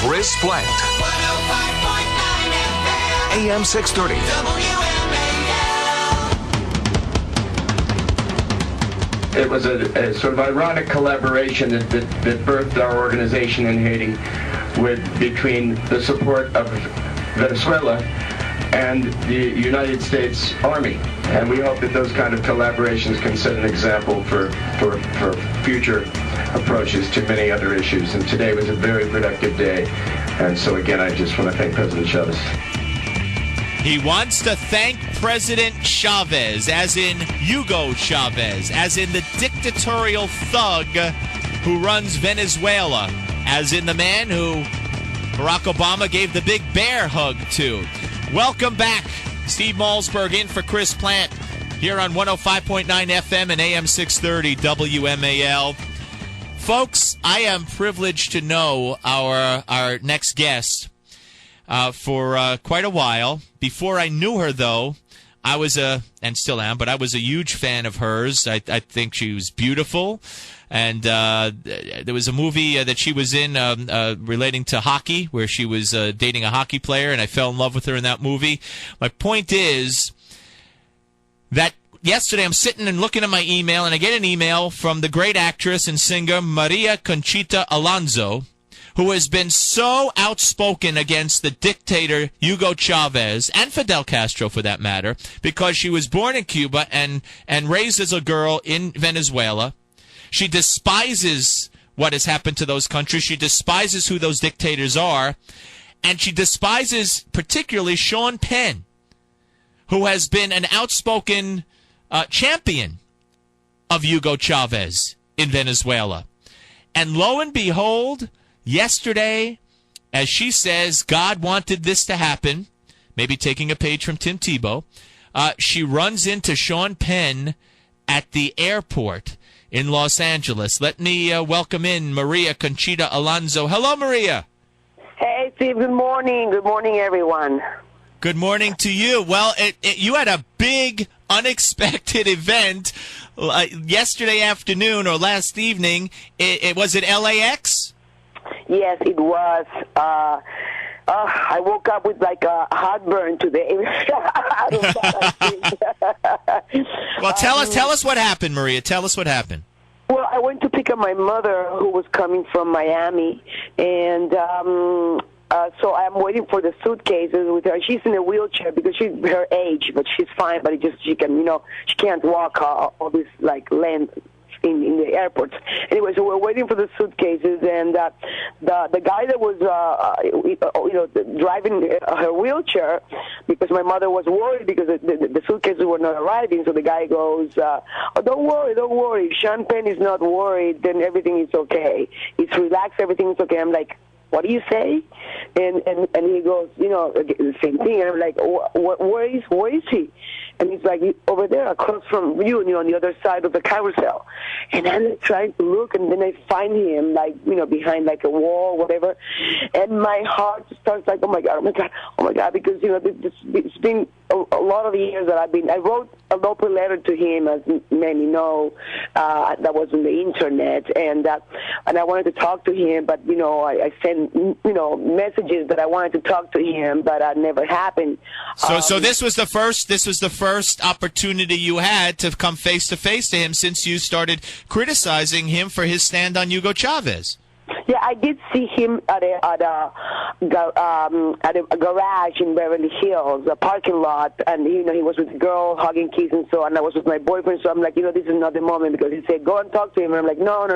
Chris Plant. 105.9 FM. AM 630. WMAL. It was a sort of ironic collaboration that birthed our organization in Haiti between the support of Venezuela and the United States Army. And we hope that those kind of collaborations can set an example for future approaches to many other issues. And today was a very productive day. And so again, I just want to thank President Chavez. He wants to thank President Chavez, as in Hugo Chavez, as in the dictatorial thug who runs Venezuela, as in the man who Barack Obama gave the big bear hug to. Welcome back. Steve Malzberg in for Chris Plant here on 105.9 FM and AM 630 WMAL. Folks, I am privileged to know our next guest for quite a while. Before I knew her, though, I was and still am, but I was a huge fan of hers. I think she was beautiful. And there was a movie that she was in relating to hockey, where she was dating a hockey player, and I fell in love with her in that movie. My point is that yesterday I'm sitting and looking at my email, and I get an email from the great actress and singer Maria Conchita Alonso, who has been so outspoken against the dictator Hugo Chavez, and Fidel Castro for that matter, because she was born in Cuba and raised as a girl in Venezuela. She despises what has happened to those countries. She despises who those dictators are. And she despises particularly Sean Penn, who has been an outspoken champion of Hugo Chavez in Venezuela. And lo and behold, yesterday, as she says, God wanted this to happen, maybe taking a page from Tim Tebow, she runs into Sean Penn at the airport in Los Angeles. Let me welcome in Maria Conchita Alonso. Hello, Maria. Hey, Steve. Good morning. Good morning, everyone. Good morning to you. Well, you had a big, unexpected event yesterday afternoon or last evening. Was it LAX? Yes, it was. I woke up with like a heartburn today. Well, tell us what happened, Maria. Tell us what happened. Well, I went to pick up my mother, who was coming from Miami, and so I'm waiting for the suitcases with her. She's in a wheelchair because she's her age, but she's fine. But she can't walk all this like length in the airports. Anyway, so we're waiting for the suitcases, and the guy that was driving her wheelchair, because my mother was worried because the suitcases were not arriving. So the guy goes, "Oh, don't worry. If Sean Penn is not worried, then everything is okay. It's relaxed, everything is okay." I'm like, "What do you say?" And he goes, the same thing. And I'm like, where is he? And he's like, over there, across from you, on the other side of the carousel. And I'm trying to look, and then I find him, behind, a wall, whatever. And my heart starts like, oh, my God, because, it's been a lot of years that I wrote an open letter to him, as many know, that was on the Internet. And I wanted to talk to him, but, I sent, messages that I wanted to talk to him, but that never happened. So this was the first opportunity you had to come face to face to him since you started criticizing him for his stand on Hugo Chavez. Yeah, I did see him at a garage in Beverly Hills, a parking lot, and he was with a girl hugging, kissing, and so on. I was with my boyfriend, so I'm like, this is not the moment, because he said, go and talk to him. And I'm like, no,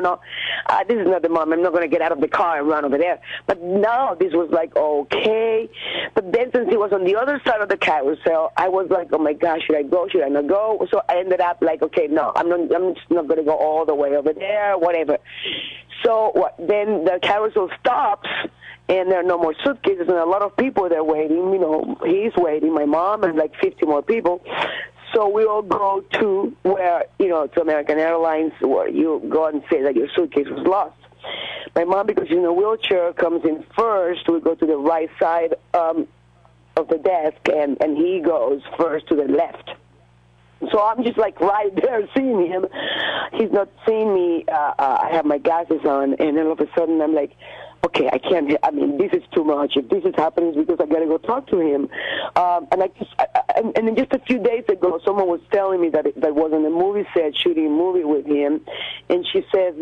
this is not the moment. I'm not going to get out of the car and run over there. But no, this was like, okay. But then since he was on the other side of the carousel, I was like, oh my gosh, should I go? Should I not go? So I ended up like, okay, no, I'm just not going to go all the way over there, whatever. So then the carousel stops, and there are no more suitcases, and a lot of people there waiting. He's waiting, my mom, and like 50 more people. So we all go to where, to American Airlines, where you go and say that your suitcase was lost. My mom, because she's in a wheelchair, comes in first. We go to the right side of the desk, and he goes first to the left. So I'm just like right there seeing him. He's not seeing me. I have my glasses on, and then all of a sudden I'm like, okay, I can't. I mean, this is too much. If this is happening, it's because I got to go talk to him. And then just a few days ago, someone was telling me that was on a movie set shooting a movie with him, and she said,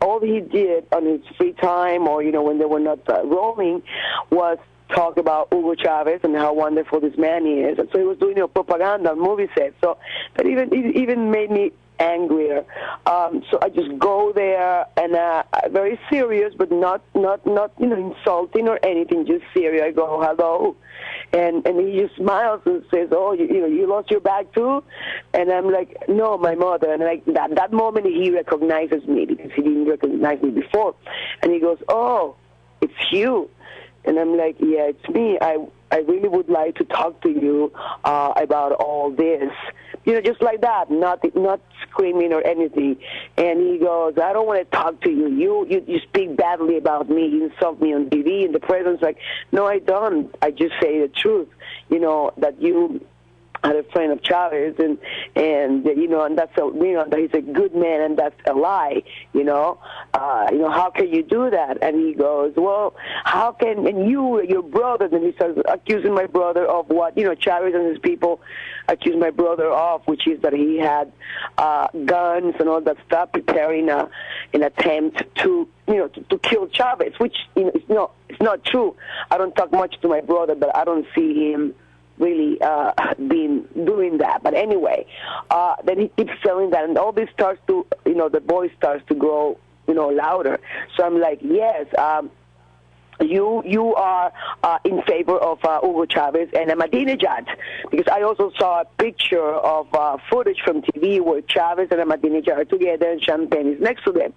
all he did on his free time, or when they were not rolling, was talk about Hugo Chavez and how wonderful this man is. And so he was doing propaganda on movie sets. So that even made me angrier. So I just go there and very serious, but not insulting or anything, just serious. I go, hello. And he just smiles and says, oh, you lost your bag too? And I'm like, no, my mother. And like that moment he recognizes me because he didn't recognize me before. And he goes, oh, it's you. And I'm like, yeah, it's me. I really would like to talk to you about all this. Just like that, not screaming or anything. And he goes, I don't want to talk to you. You speak badly about me. You insult me on TV in the press. It's like, no, I don't. I just say the truth, that you are a friend of Chavez, and that's that he's a good man, and that's a lie, how can you do that? And he goes, well, how can, and your brother, and he starts accusing my brother of what, Chavez and his people accuse my brother of, which is that he had guns and all that stuff, preparing an attempt to kill Chavez, which, it's not true. I don't talk much to my brother, but I don't see him really doing that. But anyway, then he keeps saying that, and all this starts to, the voice starts to grow, louder. So I'm like, yes, you are in favor of Hugo Chavez and Ahmadinejad, because I also saw a picture of footage from TV where Chavez and Ahmadinejad are together and Sean Penn is next to them.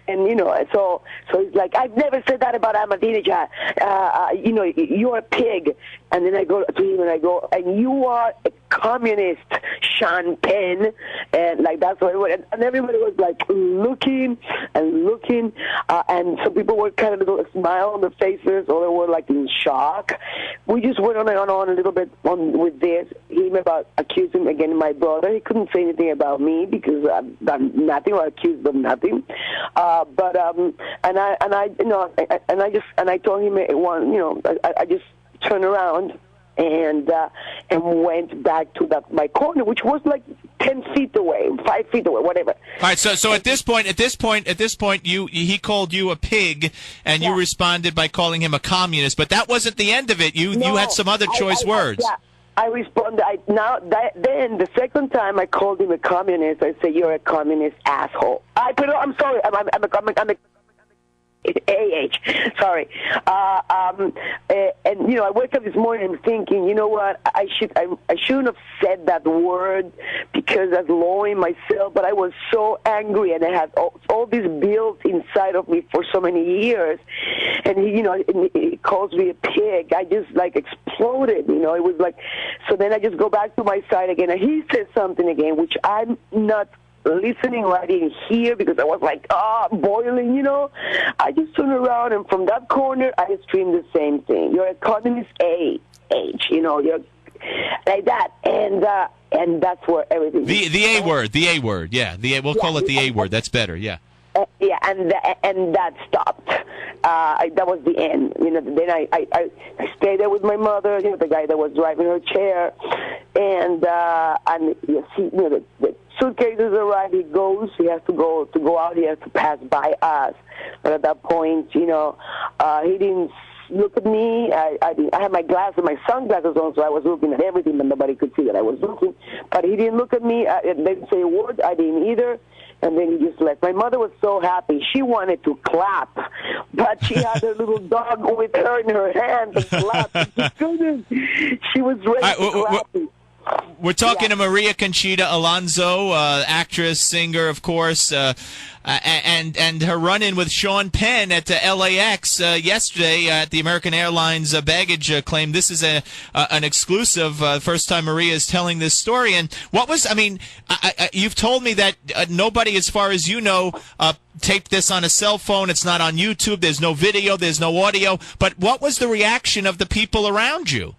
And, so it's like, I've never said that about Ahmadinejad. You're a pig. And then I go to him and I go, and you are a communist, Sean Penn. And like, that's what it was. And everybody was like looking and looking. And some people were kind of a little smile on their faces, or they were like in shock. We just went on and on a little bit with this. Him about accusing again my brother. He couldn't say anything about me because I've done nothing or accused of nothing. I told him I just turned around and went back to my corner, which was like 10 feet away, 5 feet away, whatever. All right. So at this point, he called you a pig, and you responded by calling him a communist. But that wasn't the end of it. You had some other choice words. I responded. Then the second time I called him a communist, I said, "You're a communist asshole." I'm sorry. I'm a AH, sorry. And I wake up this morning thinking, you know what? I shouldn't have said that word because that's lowering myself. But I was so angry, and I had all this built inside of me for so many years. And he calls me a pig. I just like exploded. It was like. So then I just go back to my side again, and he says something again, which I'm not listening, or I didn't hear because I was like, boiling, I just turned around, and from that corner, I screamed the same thing. You're a communist you're like that, and that's where everything. The A word, yeah. We'll call it the A word. That's better, yeah. And that stopped. That was the end. Then I stayed there with my mother, the guy that was driving her chair, and the suitcases arrived. He has to go out. He has to pass by us. But at that point, he didn't look at me. I had my glasses, my sunglasses on, so I was looking at everything, but nobody could see that I was looking. But he didn't look at me. They didn't say a word. I didn't either. And then he just left. My mother was so happy. She wanted to clap, but she had her little dog with her in her hand to clap. She couldn't. She was ready to clap. We're talking to Maria Conchita Alonso, actress, singer, of course, and her run-in with Sean Penn at LAX yesterday at the American Airlines baggage claim. This is an exclusive. First time Maria is telling this story. And what was, you've told me that nobody, as far as you know, taped this on a cell phone. It's not on YouTube. There's no video. There's no audio. But what was the reaction of the people around you?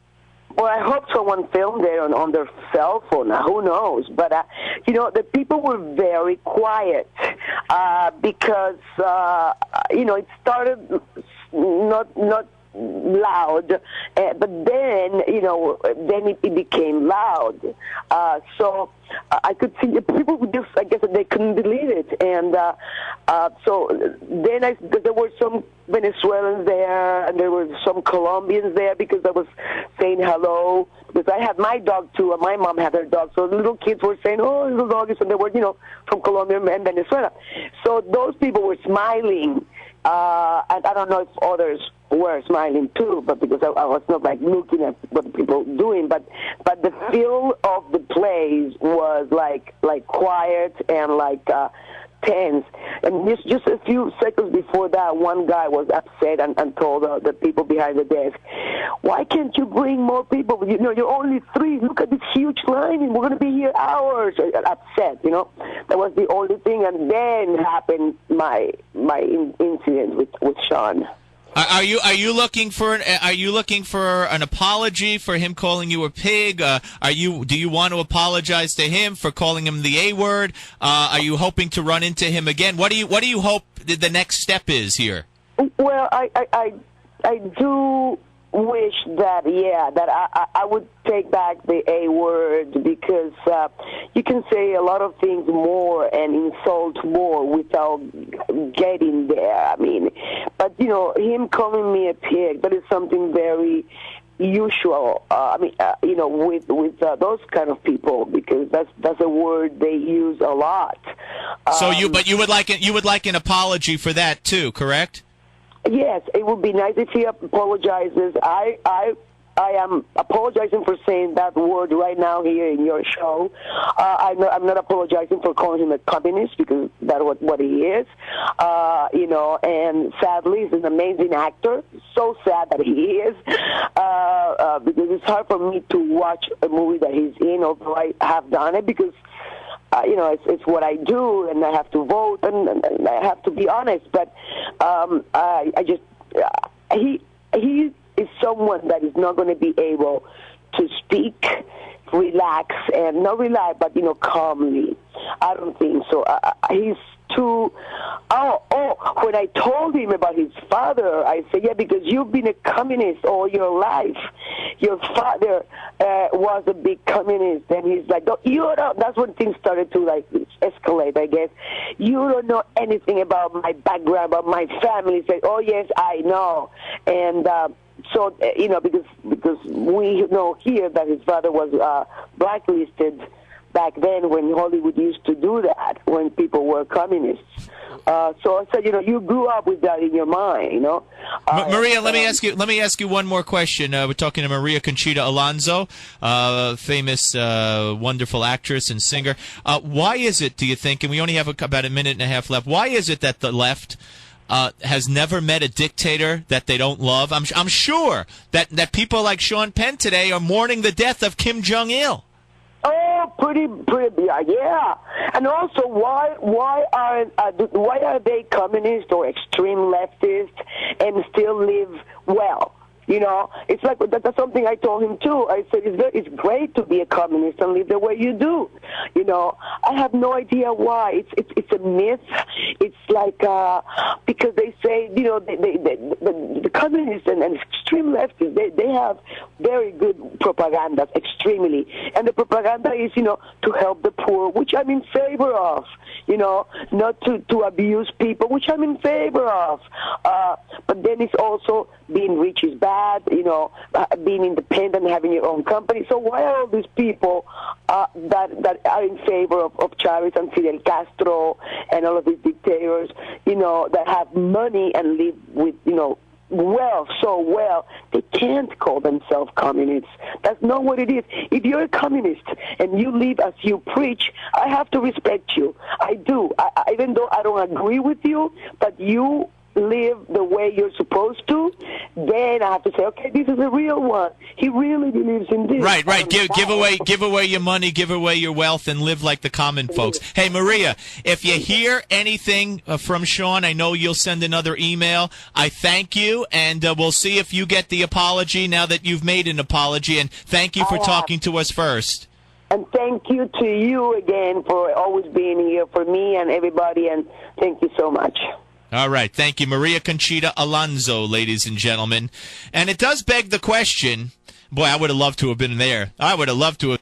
Well, I hope someone filmed it on their cell phone. Now, who knows? But, the people were very quiet because, it started not loud, but then then it became loud. So I could see the people just, I guess, they couldn't believe it, and so then there were some Venezuelans there, and there were some Colombians there because I was saying hello. Because I had my dog too, and my mom had her dog, so the little kids were saying, "Oh, little doggies," and they were, from Colombia and Venezuela. So those people were smiling, and I don't know if others were smiling too, but because I was not looking at what people were doing, but the feel of the place was like quiet and tense. And just a few seconds before that, one guy was upset and told the people behind the desk, "Why can't you bring more people? You're only 3. Look at this huge line, and we're going to be here hours." Upset, That was the only thing. And then happened my incident with Sean. Are you looking for an apology for him calling you a pig? Do you want to apologize to him for calling him the A word? Are you hoping to run into him again? What do you hope the next step is here? Well, I do wish that I would take back the A word, because you can say a lot of things more and insult more without getting there. I mean, but him calling me a pig, that is something very usual. With those kind of people, because that's a word they use a lot. So you would like an apology for that too, correct? Yes, it would be nice if he apologizes. I am apologizing for saying that word right now here in your show. I'm not apologizing for calling him a communist, because that's what he is. And sadly, he's an amazing actor. So sad that he is, because it's hard for me to watch a movie that he's in, although I have done it, because it's what I do, and I have to vote, and I have to be honest. But he is someone that is not going to be able to speak, relax, and not relax, but calmly. I don't think so. He's too. When I told him about his father, I said, "Yeah, because you've been a communist all your life. Your father was a big communist." And he's like, "No, you don't." That's when things started to escalate, I guess. "You don't know anything about my background, about my family." He said, "Oh yes, I know." And so because we know here that his father was blacklisted back then, when Hollywood used to do that, when people were communists. So I said, you grew up with that in your mind, Maria, let me ask you one more question. We're talking to Maria Conchita Alonso, famous, wonderful actress and singer. Why is it, do you think, and we only have about a minute and a half left, why is it that the left has never met a dictator that they don't love? I'm sure that people like Sean Penn today are mourning the death of Kim Jong-il. Oh, pretty, yeah. And also, why are they communist or extreme leftist and still live well? It's like that's something I told him too. I said it's great to be a communist and live the way you do. I have no idea why. It's a myth. It's like because they say the communists and extreme leftists they have very good propaganda, extremely, and the propaganda is to help the poor, which I'm in favor of. Not to abuse people, which I'm in favor of. But then it's also being rich is bad. Being independent, having your own company. So why are all these people that are in favor of Chavez and Fidel Castro and all of these dictators, that have money and live with, so well, they can't call themselves communists. That's not what it is. If you're a communist and you live as you preach, I have to respect you. I do. Even though I don't agree with you, but you live the way you're supposed to, then I have to say, okay, this is a real one. He really believes in this. Right. Give away your money, give away your wealth, and live like the common folks. Hey, Maria, if you hear anything from Sean, I know you'll send another email. I thank you, and we'll see if you get the apology now that you've made an apology. And thank you for talking to us first. And thank you to you again for always being here for me and everybody, and thank you so much. All right. Thank you, Maria Conchita Alonso, ladies and gentlemen. And it does beg the question. Boy, I would have loved to have been there. I would have loved to have